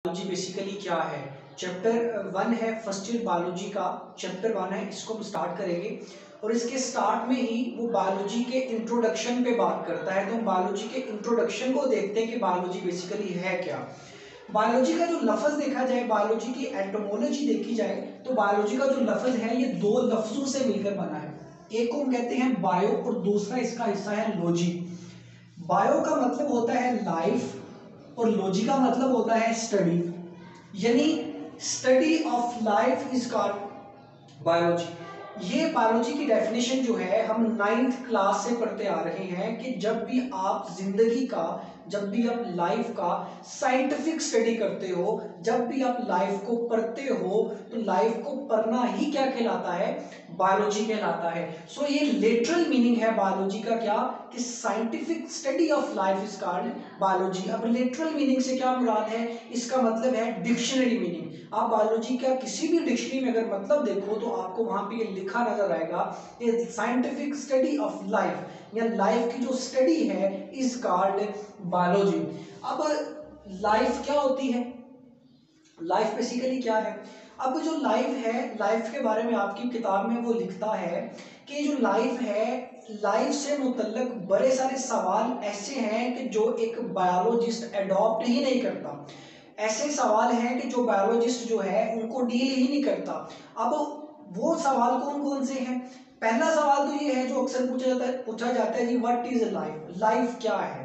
Biology basically क्या है। Chapter 1 है फर्स्ट ईयर बायोलॉजी का, चैप्टर 1 है, इसको हम स्टार्ट करेंगे और इसके स्टार्ट में ही वो बायोलॉजी के इंट्रोडक्शन पे बात करता है। तो हम बायोलॉजी के इंट्रोडक्शन को देखते हैं कि बायोलॉजी बेसिकली है क्या। बायोलॉजी का जो लफ्ज़ देखा जाए, बायोलॉजी की एटोमोलॉजी देखी जाए तो बायोलॉजी का जो लफ्ज़ है ये दो लफ्ज़ों से मिलकर बना है। एक को हम कहते हैं बायो और दूसरा इसका हिस्सा है लॉजी। बायो का मतलब होता है लाइफ और लॉजी का मतलब होता है स्टडी, यानी study of life is called biology. ये बायोलॉजी की डेफिनेशन जो है हम 9th क्लास से पढ़ते आ रहे हैं कि जब भी आप जिंदगी का, जब भी आप लाइफ का साइंटिफिक स्टडी करते हो, जब भी आप लाइफ को पढ़ते हो तो लाइफ को पढ़ना ही क्या कहलाता है, बायोलॉजी कहलाता है। सो ये लिटरल मीनिंग है बायोलॉजी का क्या, कि scientific study of life is called biology. अब लिटरल मीनिंग से क्या मुराद है, इसका मतलब है डिक्शनरी मीनिंग। आप बायोलॉजी का किसी भी डिक्शनरी में अगर मतलब देखो तो आपको वहां पे ये लिखा नजर आएगा, साइंटिफिक स्टडी ऑफ लाइफ या लाइफ की जो स्टडी है इज कॉल्ड बायोलॉजी। अब लाइफ क्या होती है, लाइफ बेसिकली क्या है। अब जो लाइफ है, लाइफ के बारे में आपकी किताब में वो लिखता है कि जो लाइफ है, लाइफ से मुतल्लक बड़े सारे सवाल ऐसे हैं कि जो एक बायोलॉजिस्ट अडॉप्ट ही नहीं करता। ऐसे सवाल हैं कि जो बायोलॉजिस्ट जो है उनको डील ही नहीं करता। अब वो सवाल कौन कौन से हैं। पहला सवाल तो ये है जो अक्सर पूछा जाता है कि व्हाट इज लाइफ, लाइफ क्या है,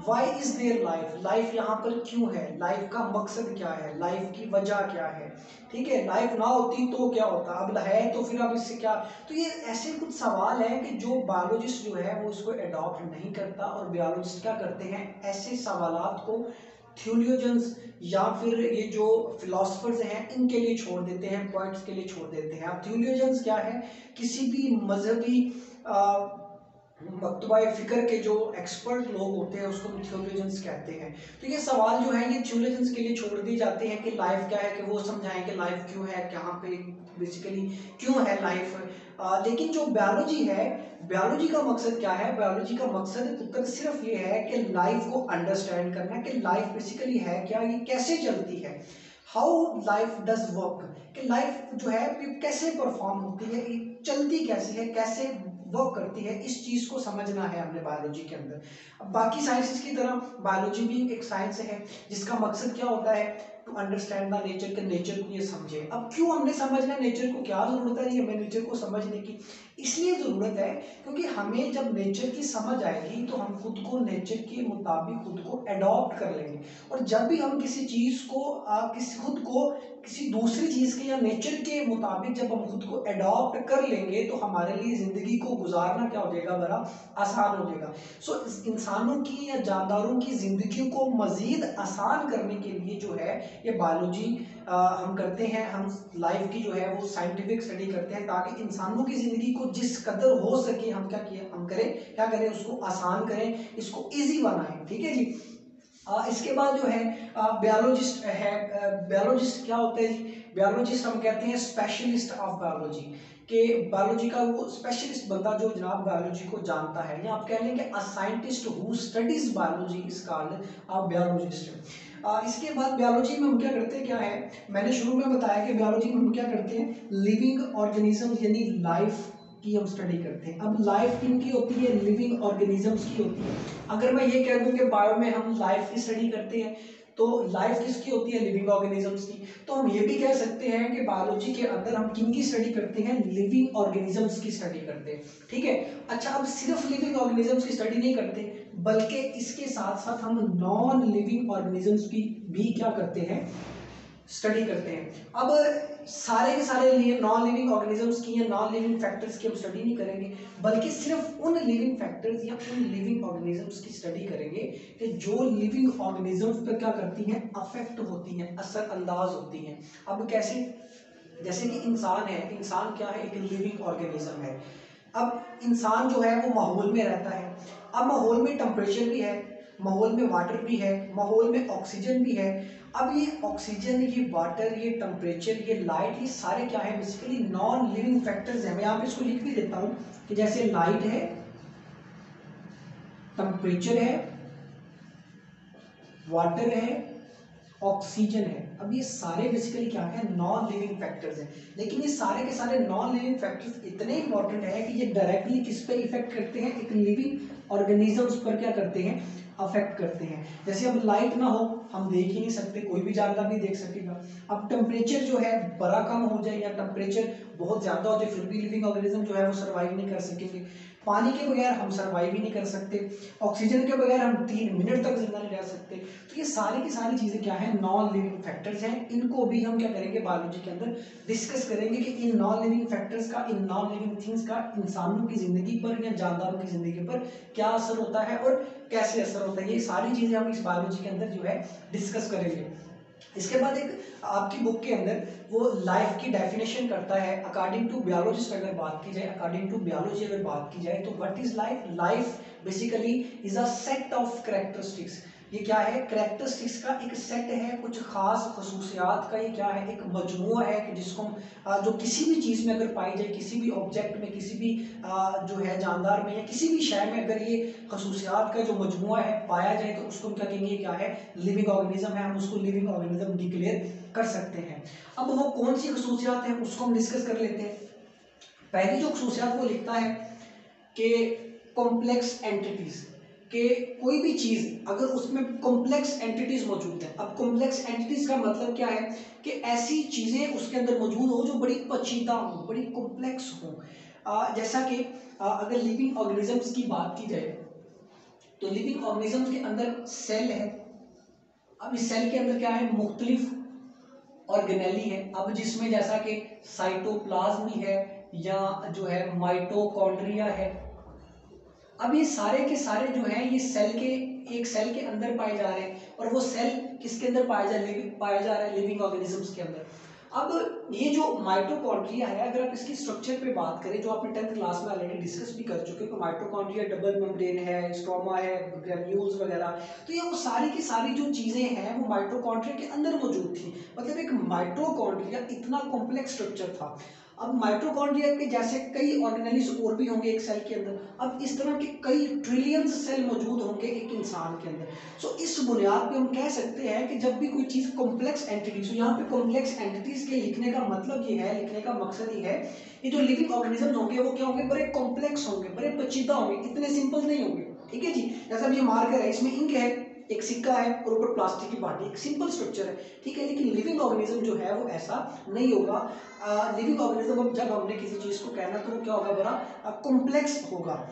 why is there life, life यहाँ पर क्यों है, लाइफ का मकसद क्या है, लाइफ की वजह क्या है। ठीक है, लाइफ ना होती तो क्या होता, अब है तो फिर अब इससे क्या। तो ये ऐसे कुछ सवाल हैं कि जो बायोलॉजिस्ट जो है वो इसको अडॉप्ट नहीं करता और बायोलॉजिस्ट क्या करते हैं, ऐसे सवालात को थ्योरियोजन्स या फिर ये जो फिलोसफर्स हैं इनके लिए छोड़ देते हैं, पॉइंट्स के लिए छोड़ देते हैं। अब थ्योरियोजन्स क्या है, किसी भी मजहबी मकतबा फ़िक्र के जो एक्सपर्ट लोग होते हैं उसको थ्योरियोजन्स कहते हैं। तो ये सवाल जो है ये थ्योरियोजन्स के लिए छोड़ दिए जाते हैं कि लाइफ क्या है, कि वो समझाएं कि लाइफ क्यों है, कहाँ पे बेसिकली क्यों है लाइफ। लेकिन जो बायोलॉजी है, बायोलॉजी का मकसद क्या है, बायोलॉजी का मकसद सिर्फ ये है कि लाइफ को अंडरस्टैंड करना, कि लाइफ बेसिकली है क्या, ये कैसे चलती है, हाउ लाइफ डज वर्क, कि लाइफ जो है कैसे परफॉर्म होती है, चलती कैसी है, कैसे वर्क करती है, इस चीज को समझना है हमने बायोलॉजी के अंदर। अब बाकी साइंसेस की तरह बायोलॉजी भी एक साइंस है जिसका मकसद क्या होता है, टू अंडरस्टैंड द नेचर, के नेचर को ये समझे। अब क्यों हमने समझना है नेचर को, क्या जरूरत है ये हमें नेचर को समझने की, इसलिए जरूरत है क्योंकि हमें जब नेचर की समझ आएगी तो हम खुद को नेचर के मुताबिक खुद को अडॉप्ट कर लेंगे। और जब भी हम किसी चीज को खुद को किसी दूसरी चीज के या नेचर के मुताबिक जब हम खुद को अडॉप्ट कर लेंगे तो हमारे लिए जिंदगी को गुजारना क्या हो जाएगा, बड़ा आसान हो जाएगा। सो इंसानों की या जानदारों की जिंदगी को मजीद आसान करने के लिए जो है ये बायोलॉजी हम करते हैं। हम लाइफ की जो है वो साइंटिफिक स्टडी करते हैं ताकि इंसानों की ज़िंदगी को जिस कदर हो सके हम हम क्या करें, उसको आसान करें, इसको इजी बनाएं। ठीक है जी। इसके बाद जो है बायोलॉजिस्ट है। बायोलॉजिस्ट क्या होते हैं जी, बायोलॉजिस्ट हम कहते हैं स्पेशलिस्ट ऑफ बायोलॉजी, के बायोलॉजी का वो स्पेशलिस्ट बंदा जो जनाब बायोलॉजी को जानता है, या आप कह लेंगे a scientist who studies biology is called a biologist. इसके बाद बायोलॉजी में हम क्या करते हैं, क्या है, मैंने शुरू में बताया कि बायोलॉजी में हम क्या करते हैं, लिविंग ऑर्गेनिज्म यानी लाइफ की हम स्टडी करते हैं। अब लाइफ किनकी होती है, लिविंग ऑर्गेनिजम्स की होती है। अगर मैं ये कह दूं कि बायो में हम लाइफ की स्टडी करते हैं तो लाइफ किसकी होती है, लिविंग ऑर्गेनिजम्स की। तो हम ये भी कह सकते हैं कि बायोलॉजी के अंदर हम किन की स्टडी करते हैं, लिविंग ऑर्गेनिजम्स की स्टडी करते हैं। ठीक है, अच्छा, अब सिर्फ लिविंग ऑर्गेनिजम्स की स्टडी नहीं करते बल्कि इसके साथ साथ हम नॉन लिविंग ऑर्गेनिजम्स की भी क्या करते हैं, स्टडी करते हैं। अब सारे के सारे लिए नॉन लिविंग ऑर्गेनिजम्स की या नॉन लिविंग फैक्टर्स की हम स्टडी नहीं करेंगे बल्कि सिर्फ उन लिविंग फैक्टर्स या उन लिविंग ऑर्गेनिजम्स की स्टडी करेंगे कि जो लिविंग ऑर्गेनिजम्स पर क्या करती हैं, अफेक्ट होती हैं, असर अंदाज होती हैं। अब कैसे, जैसे कि इंसान है, इंसान क्या है, एक लिविंग ऑर्गेनिज्म है। अब इंसान जो है वो माहौल में रहता है। अब माहौल में टेम्परेचर भी है, माहौल में वाटर भी है, माहौल में ऑक्सीजन भी है। अब ये ऑक्सीजन, ये वाटर, ये टेम्परेचर, ये लाइट, ये सारे क्या है, बेसिकली नॉन लिविंग फैक्टर्स हैं। मैं यहाँ पे इसको लिख भी देता हूँ कि जैसे लाइट है, टेम्परेचर है, वाटर है, ऑक्सीजन है। अब ये सारे बेसिकली क्या है, नॉन लिविंग फैक्टर्स हैं, लेकिन ये सारे के सारे नॉन लिविंग फैक्टर्स इतने इंपॉर्टेंट है कि ये डायरेक्टली किस पे इफेक्ट करते हैं, एक लिविंग ऑर्गेनिजम्स पर क्या करते हैं, अफेक्ट करते हैं। जैसे अब लाइट ना हो हम देख ही नहीं सकते, कोई भी जानवर नहीं देख सकेगा। अब टेम्परेचर जो है बड़ा कम हो जाए या टेम्परेचर बहुत ज्यादा हो जाए फिर भी लिविंग ऑर्गेनिज्म जो है वो सर्वाइव नहीं कर सकेंगे। पानी के बगैर हम सर्वाइव ही नहीं कर सकते, ऑक्सीजन के बगैर हम 3 मिनट तक जिंदा नहीं रह सकते। तो ये सारी की सारी चीजें क्या है, नॉन लिविंग फैक्टर्स हैं। इनको भी हम क्या करेंगे बायोलॉजी के अंदर डिस्कस करेंगे कि इन नॉन लिविंग फैक्टर्स का, इन नॉन लिविंग थिंग्स का इंसानों की जिंदगी पर या जानदारों की जिंदगी पर क्या असर होता है और कैसे असर होता है। ये सारी चीजें हम इस बायोलॉजी के अंदर जो है डिस्कस करेंगे। इसके बाद एक आपकी बुक के अंदर वो लाइफ की डेफिनेशन करता है अकॉर्डिंग टू बायोलॉजिस्ट। अगर बात की जाए अकॉर्डिंग टू बायोलॉजी अगर बात की जाए तो what is life, life basically is a set of characteristics. ये क्या है, कैरेक्टरिस्टिक्स का एक सेट है, कुछ खास खसूसियात का ये क्या है, एक मजमूआ है कि जिसको जो किसी भी चीज़ में अगर पाई जाए, किसी भी ऑब्जेक्ट में, किसी भी जो है जानदार में या किसी भी शय में अगर ये खसूसियात का जो मजमूआ है पाया जाए तो उसको हम क्या कहेंगे, क्या है, लिविंग ऑर्गेनिज्म है। हम उसको लिविंग ऑर्गेनिज्म डिक्लेयर कर सकते हैं। अब वो कौन सी खसूसियात हैं उसको हम डिस्कस कर लेते हैं। पहली जो खसूसियात वो लिखता है कि कॉम्प्लेक्स एंटिटीज, कि कोई भी चीज अगर उसमें कॉम्प्लेक्स एंटिटीज मौजूद है। अब कॉम्प्लेक्स एंटिटीज का मतलब क्या है कि ऐसी चीजें उसके अंदर मौजूद हो जो बड़ी पेचीदा हो, बड़ी कॉम्प्लेक्स हो। जैसा कि अगर लिविंग ऑर्गेनिजम्स की बात की जाए तो लिविंग ऑर्गेनिजम्स के अंदर सेल है। अब इस सेल के अंदर क्या है, मुख्तलिफ ऑर्गेनेली है। अब जिसमें जैसा कि साइटोप्लाज्म है या जो है माइटोकॉन्ड्रिया है। अब ये सारे के सारे जो हैं ये सेल के, एक सेल के अंदर पाए जा रहे हैं और वो सेल किसके अंदर पाया जा रहा है, लिविंग ऑर्गेनिजम्स के अंदर। अब ये जो माइटोकॉन्ड्रिया है अगर आप इसकी स्ट्रक्चर पे बात करें जो आपने 10th क्लास में ऑलरेडी डिस्कस भी कर चुके हो, तो माइटोकॉन्ड्रिया डबल मेम्ब्रेन है, स्ट्रोमा है, ग्रेन्यूल्स वगैरह। तो ये वो सारी की सारी जो चीजें हैं वो माइटोकॉन्ड्रिया के अंदर मौजूद थी। मतलब एक माइटोकॉन्ड्रिया इतना कॉम्प्लेक्स स्ट्रक्चर था। अब माइटोकॉन्ड्रिया के जैसे कई ऑर्गेनेलिज और भी होंगे एक सेल के अंदर। अब इस तरह के कई ट्रिलियंस सेल मौजूद होंगे एक इंसान के अंदर। सो इस बुनियाद पे हम कह सकते हैं कि जब भी कोई चीज कॉम्प्लेक्स एंटिटीज, यहाँ पे कॉम्प्लेक्स एंटिटीज के लिखने का मतलब ये है, लिखने का मकसद ये है कि जो लिविंग ऑर्गेनिज्म होंगे वो क्या होंगे, बड़े कॉम्प्लेक्स होंगे, बड़े पेचीदा होंगे, इतने सिंपल नहीं होंगे। ठीक है जी, जैसा ये मार्कर है, इसमें इंक है, एक सिक्का है और ऊपर प्लास्टिक की बाटी, एक सिंपल स्ट्रक्चर है। ठीक है, लेकिन लिविंग ऑर्गेनिज्म जो है वो ऐसा नहीं होगा। लिविंग ऑर्गेनिज्म जब हमने किसी चीज को कहना तो वो क्या होगा, बड़ा कॉम्प्लेक्स होगा।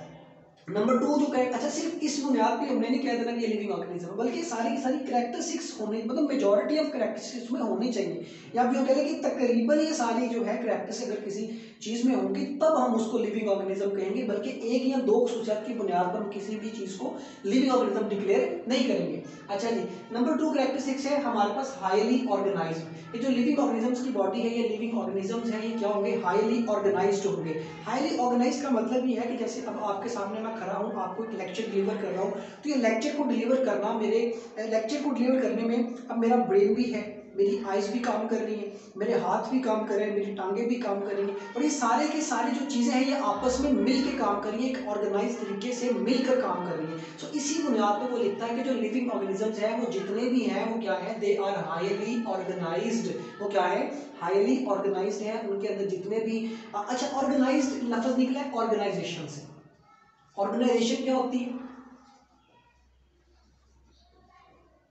नंबर 2 जो करेक्ट, अच्छा सिर्फ इस बुनियाद पे हमने नहीं कह देना कि ये लिविंग ऑर्गेनिज्म है, बल्कि सारी की सारी कैरेक्टरिस्टिक्स होने, मतलब मेजॉरिटी ऑफ कैरेक्टरिस्टिक्स में होनी चाहिए। या आप यूँ कह लें कि तकरीबन ये सारी जो है कैरेक्टरिस्टिक्स अगर किसी चीज में होंगी तब हम उसको लिविंग ऑर्गेनिज्म कहेंगे, बल्कि एक या दो खसूसियात की बुनियाद पर हम किसी भी चीज को लिविंग ऑर्गेनिज्म डिक्लेयर नहीं करेंगे। अच्छा जी, नंबर 2 कैरेक्टरिस्टिक्स है हमारे पास हाईली ऑर्गेनाइज्ड। ये जो लिविंग ऑर्गेनिजम्स की बॉडी है, ये लिविंग ऑर्गेनिजम्स हैं, ये क्या होंगे, हाईली ऑर्गेनाइज्ड होंगे। हाईली ऑर्गेनाइज्ड का मतलब ये है कि जैसे अब आपके सामने मैं खड़ा हूँ, आपको एक लेक्चर डिलीवर कर रहा हूँ, तो ये लेक्चर को डिलीवर करना, मेरे लेक्चर को डिलीवर करने में अब मेरा ब्रेन भी है, मेरी आइज भी काम कर रही है, मेरे हाथ भी काम कर रहे हैं, मेरी टांगे भी काम कर रही हैं, और ये सारे के सारे जो चीज़ें हैं ये आपस में मिल के काम कर रही है, एक ऑर्गेनाइज तरीके से मिलकर काम कर रही है। सो इसी बुनियाद पर वो लिखता है कि जो लिविंग ऑर्गेनिजम्स हैं वो जितने भी हैं वो क्या है, दे आर हाईली ऑर्गेनाइज्ड। वो क्या है, हाईली ऑर्गेनाइज्ड है, उनके अंदर जितने भी अच्छा ऑर्गेनाइज्ड लफ्ज निकला है ऑर्गेनाइजेशन से। ऑर्गेनाइजेशन क्या होती है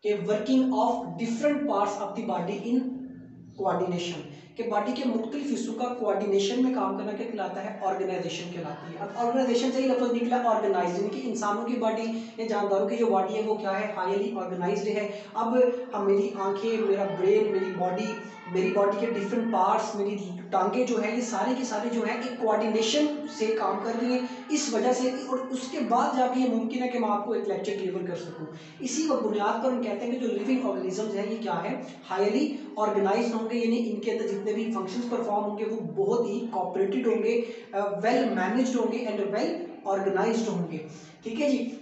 कि working of different parts of the body in coordination, कि बॉडी के मुख्तलिफ हिस्सों का कोऑर्डिनेशन में काम करना क्या कहलाता है, ऑर्गेनाइजेशन कहलाती है। अब ऑर्गेनाइजेशन से ही लफ्ज निकला ऑर्गेनाइज, यानी कि इंसानों की बॉडी या जानदारों की जो बॉडी है वो क्या है, हाईली ऑर्गेनाइज्ड है। अब हम, मेरी आंखें, मेरा ब्रेन, मेरी बॉडी के डिफरेंट पार्ट्स, मेरी टांगे जो है, ये सारे के सारे जो है एक कोऑर्डिनेशन से काम कर रही हैं। इस वजह से, और उसके बाद जाके ये मुमकिन है कि मैं आपको एक लेक्चर डिलीवर कर सकूं। इसी बुनियाद पर हम कहते हैं कि जो लिविंग ऑर्गेनिजम्स हैं ये क्या है, हाईली ऑर्गेनाइज्ड होंगे, यानी इनके अंदर जितने भी फंक्शंस परफॉर्म होंगे वो बहुत ही कोऑपरेटेड होंगे, वेल मैनेज्ड होंगे एंड वेल ऑर्गेनाइज्ड होंगे। ठीक है जी,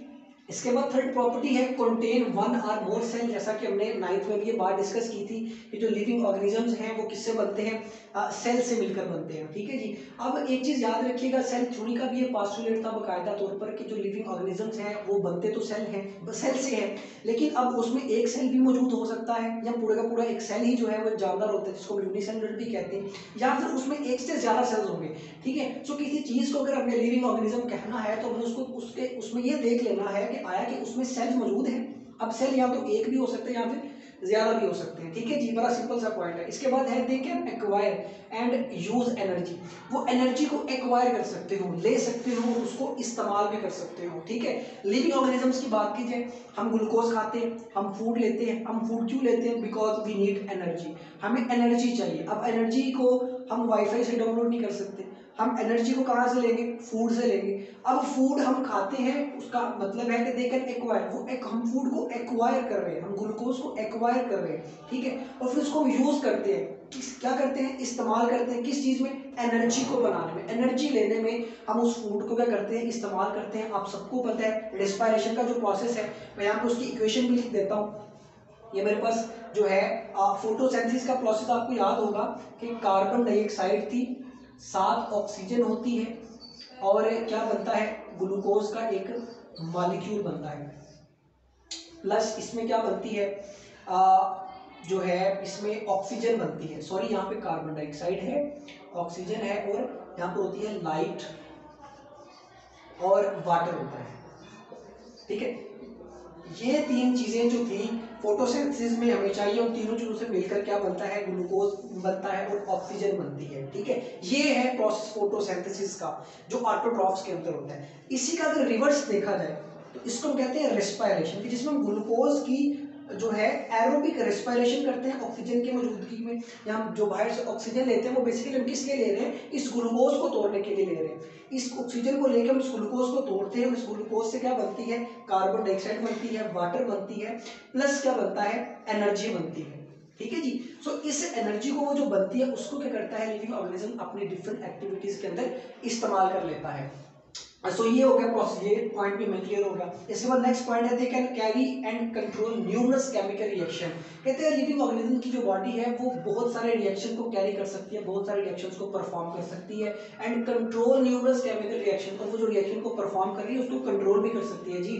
इसके बाद थर्ड प्रॉपर्टी है contain one or more cell, जैसा कि हमने 9th में भी ये बात डिस्कस की थी कि जो लिविंग ऑर्गेनिजम्स हैं वो किससे बनते हैं, सेल से मिलकर बनते हैं। ठीक है जी। अब एक चीज याद रखिएगा, सेल थ्योरी का भी ये पास्टुलेट था बकायदा तौर पर कि जो लिविंग ऑर्गेनिजम्स हैं वो बनते तो सेल से हैं, लेकिन अब उसमें एक सेल भी मौजूद हो सकता है या पूरा का पूरा एक सेल ही जो है वो जानदार होता है जिसको यूनिसेलुलर भी कहते हैं, या फिर उसमें एक से ज्यादा सेल्स होंगे। ठीक है। सो किसी चीज को अगर हमें लिविंग ऑर्गेनिज्म कहना है तो हमें उसको उसमें ये देख लेना है कि आया कि उसमें सेल्स मौजूद हैं। अब सेल या तो एक भी हो सकते हैं या फिर ज्यादा भी हो सकते हैं। ठीक है जी, बड़ा सिंपल सा पॉइंट है। इसके बाद है they can acquire and use energy, वो एनर्जी को एक्वायर कर सकते हो, ले सकते हो, उसको इस्तेमाल भी कर सकते हो। ठीक है। लिविंग ऑर्गेनिजम्स की बात की जाए, हम ग्लूकोज खाते हैं, हम फूड लेते हैं, हम फूड क्यों लेते हैं, बिकॉज वी नीड एनर्जी, हमें एनर्जी चाहिए। अब एनर्जी को हम वाईफाई से डाउनलोड नहीं कर सकते, हम एनर्जी को कहाँ से लेंगे, फूड से लेंगे। अब फूड हम खाते हैं, उसका मतलब है कि दे कैन एक्वायर, वो हम फूड को एक्वायर कर रहे हैं, हम ग्लूकोज को एक्वायर कर रहे हैं। ठीक है। और फिर उसको हम यूज करते हैं, क्या करते हैं, इस्तेमाल करते हैं, किस चीज में, एनर्जी को बनाने में, एनर्जी लेने में हम उस फूड को क्या करते हैं, इस्तेमाल करते हैं। आप सबको पता है रेस्पिरेशन का जो प्रोसेस है, मैं यहाँ पे उसकी इक्वेशन भी लिख देता हूँ। ये मेरे पास जो है फोटोसिंथेसिस का प्रोसेस आपको याद होगा कि कार्बन डाइऑक्साइड थी, 7 ऑक्सीजन होती है और क्या बनता है, ग्लूकोज का एक मॉलिक्यूल बनता है, प्लस इसमें क्या बनती है, जो है इसमें ऑक्सीजन बनती है, सॉरी यहाँ पे कार्बन डाइऑक्साइड है, ऑक्सीजन है, और यहाँ पे होती है लाइट और वाटर होता है। ठीक है। ये 3 चीजें जो थी फोटोसिंथेसिस में हमें चाहिए, उन तीनों चीजों से मिलकर क्या बनता है, ग्लूकोज बनता है और ऑक्सीजन बनती है। ठीक है। ये है प्रोसेस फोटोसिंथेसिस का जो ऑटोट्रॉफ्स के अंदर होता है। इसी का अगर रिवर्स देखा जाए तो इसको हम कहते हैं रेस्पिरेशन, जिसमें हम ग्लूकोज की जो है एरोबिक रेस्पिरेशन करते हैं ऑक्सीजन की मौजूदगी में, या हम जो बाहर से ऑक्सीजन लेते हैं वो बेसिकली हम किस लिए ले रहे हैं, इस ग्लूकोज को तोड़ने के लिए ले रहे हैं। इस ऑक्सीजन को लेकर हम इस ग्लूकोज को तोड़ते हैं, इस ग्लूकोज से क्या बनती है, कार्बन डाइऑक्साइड बनती है, वाटर बनती है, प्लस क्या बनता है, एनर्जी बनती है। ठीक है जी। सो इस एनर्जी को वो जो बनती है उसको क्या करता है लिविंग ऑर्गेनिज्म अपनी डिफरेंट एक्टिविटीज के अंदर इस्तेमाल कर लेता है। सो ये हो गया प्रोसेस, ये पॉइंट भी क्लियर हो गया। इसके बाद नेक्स्ट पॉइंट है they can carry and control numerous chemical reaction. कहते हैं लिविंग ऑर्गेनिज्म की जो बॉडी है वो बहुत सारे रिएक्शन को कैरी कर सकती है, बहुत सारे रिएक्शंस को परफॉर्म कर सकती है, and control numerous chemical reaction, और वो जो रिएक्शन को परफॉर्म कर रही है उसको कंट्रोल भी कर सकती है जी।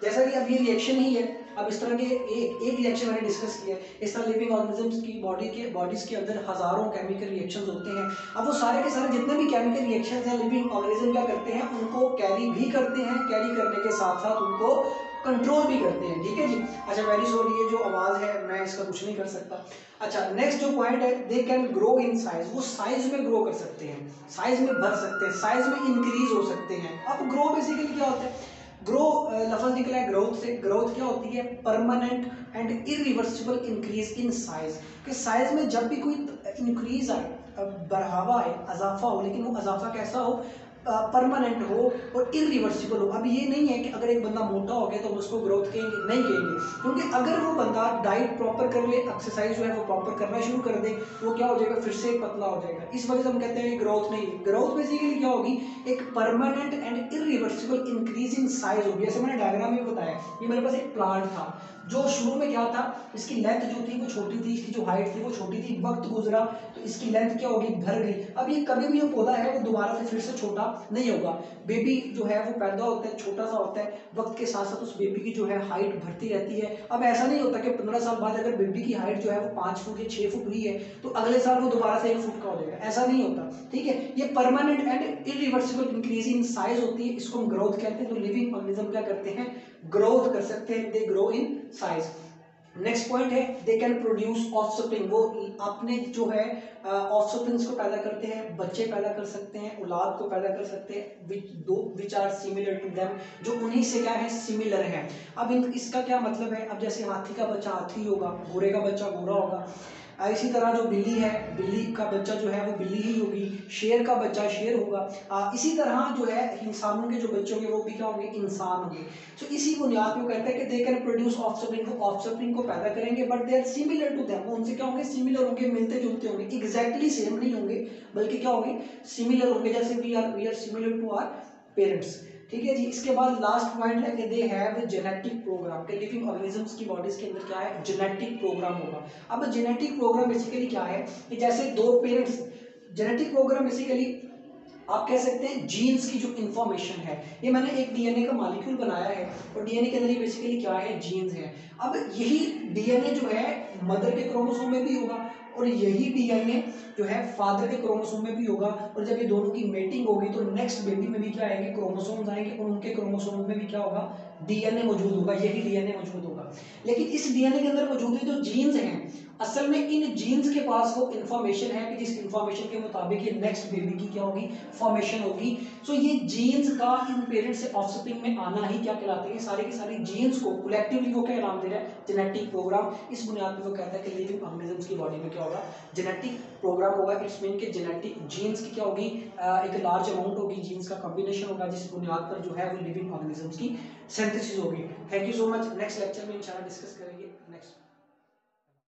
जैसा कि अब ये रिएक्शन ही है, अब इस तरह के एक रिएक्शन मैंने डिस्कस किया, इस तरह लिविंग ऑर्गेनिजम्स की बॉडीज के अंदर हजारों केमिकल रिएक्शंस होते हैं। अब वो सारे के सारे जितने भी केमिकल रिएक्शंस हैं लिविंग ऑर्गेनिज्म क्या करते हैं, उनको कैरी भी करते हैं, कैरी करने के साथ साथ उनको कंट्रोल भी करते हैं। ठीक है जी। अच्छा वेरी सॉरी, ये जो आवाज है मैं इसका कुछ नहीं कर सकता। अच्छा नेक्स्ट जो पॉइंट है they can grow in size, वो साइज में ग्रो कर सकते हैं, साइज में बढ़ सकते हैं, साइज में इंक्रीज हो सकते हैं। अब ग्रो बेसिकली क्या होता है, ग्रो लफ्ज निकला है ग्रोथ से, ग्रोथ क्या होती है, permanent and irreversible increase in size, कि साइज में जब भी कोई इंक्रीज आए, बढ़ावा आए, अजाफा हो, लेकिन वो अजाफा कैसा हो, परमानेंट हो और इरिवर्सिबल हो। अब ये नहीं है कि अगर एक बंदा मोटा हो गया तो हम उसको ग्रोथ कहेंगे, नहीं कहेंगे, क्योंकि अगर वो बंदा डाइट प्रॉपर कर ले, एक्सरसाइज जो है वो प्रॉपर करना शुरू कर दे, वो क्या हो जाएगा, फिर से पतला हो जाएगा। इस वजह से हम कहते हैं ग्रोथ नहीं, ग्रोथ बेसिकली क्या होगी, एक permanent and irreversible increase in size होगी। जैसे मैंने डायग्राम में बताया, ये मेरे पास एक प्लांट था जो शुरू में क्या था, इसकी लेंथ जो थी वो छोटी थी, इसकी जो हाइट थी वो छोटी थी, वक्त गुजरा तो इसकी लेंथ क्या होगी, बढ़ गई। अब ये कभी भी जो पौधा है वो दोबारा से फिर से छोटा नहीं होगा। बेबी जो है वो पैदा होता है, छोटा सा होता है, वक्त के साथ साथ उस बेबी की जो है हाइट बढ़ती रहती है। अब ऐसा नहीं होता कि 15 साल बाद अगर बेबी की हाइट जो है वो 5 फुट या 6 फुट हुई है तो अगले साल वो दोबारा से 1 फुट का हो जाएगा, ऐसा नहीं होता। ठीक है। ये permanent and irreversible increase in size होती है, इसको हम ग्रोथ कहते हैं। तो लिविंग ऑर्गेनिज्म क्या करते हैं, ग्रोथ कर सकते हैं, they grow in size. Next point है दे कैन प्रोड्यूस ऑफस्प्रिंग, वो अपने जो है ऑफस्प्रिंग्स को पैदा करते हैं, बच्चे पैदा कर सकते हैं, औलाद को पैदा कर सकते हैं, which are similar to them, जो उन्हीं से क्या है, सिमिलर है। अब इसका क्या मतलब है, अब जैसे हाथी का बच्चा हाथी होगा, घोड़े का बच्चा घोड़ा होगा, इसी तरह जो बिल्ली है, बिल्ली का बच्चा जो है वो बिल्ली ही होगी, शेर का बच्चा शेर होगा, इसी तरह जो है इंसानों के जो बच्चे होंगे वो भी क्या होंगे, इंसान होंगे। तो इसी बुनियाद पर कहते हैं कि दे कैन प्रोड्यूस ऑफस्प्रिंग, वो ऑफस्प्रिंग को पैदा करेंगे, but they are similar to them, वो उनसे क्या होंगे, सिमिलर होंगे, मिलते जुलते होंगे, एग्जैक्टली सेम नहीं होंगे, बल्कि क्या होंगे, सिमिलर होंगे। जैसे we are similar to our parents. ठीक है जी। इसके बाद लास्ट पॉइंट है कि दे हैव जेनेटिक प्रोग्राम, के लिविंग ऑर्गेनिजम्स की बॉडीज के अंदर क्या है, जेनेटिक प्रोग्राम होगा। अब जेनेटिक प्रोग्राम बेसिकली क्या है कि जैसे दो पेरेंट्स, जेनेटिक प्रोग्राम बेसिकली आप कह सकते हैं जीन्स की जो इंफॉर्मेशन है, ये मैंने एक डीएनए का मॉलिक्यूल बनाया है और डीएनए के अंदर ये बेसिकली क्या है, जीन्स है। अब यही डीएनए जो है मदर के क्रोमोसोम में भी होगा और यही डीएनए जो है फादर के क्रोमोसोम में भी होगा, और जब ये दोनों की मेटिंग होगी तो नेक्स्ट बेबी में भी क्या आएंगे, क्रोमोसोम्स आएंगे और उनके क्रोमोसोम में भी क्या होगा, डीएनए मौजूद होगा, यही डीएनए मौजूद होगा। लेकिन इस डीएनए के अंदर मौजूद है जो जीन्स हैं, असल में इन जीन्स के पास वो इंफॉर्मेशन है कि जिस इंफॉर्मेशन के मुताबिक ये नेक्स्ट बेबी की क्या होगी, फॉर्मेशन होगी। सो ये जीन्स का इन पेरेंट्स से ऑफस्प्रिंग में आना ही क्या कहलाते हैं, सारे के सारे जीन्स को कलेक्टिवली वो क्या नाम दे रहा है, जेनेटिक प्रोग्राम। इस बुनियाद पर वो कहता है कि लिविंग ऑर्गेनिजम्स की बॉडी में क्या होगा, जेनेटिक प्रोग्राम होगा। इट्स मीन के जेनेटिक जीन्स की क्या होगी, एक लार्ज अमाउंट होगी, जीन्स का कॉम्बिनेशन होगा, जिस बुनियाद पर जो है वो लिविंग ऑर्गेनिजम्स की सिंथेसिस होगी। Thank you so much. Next lecture में इंशाल्लाह डिस्कस करेंगे।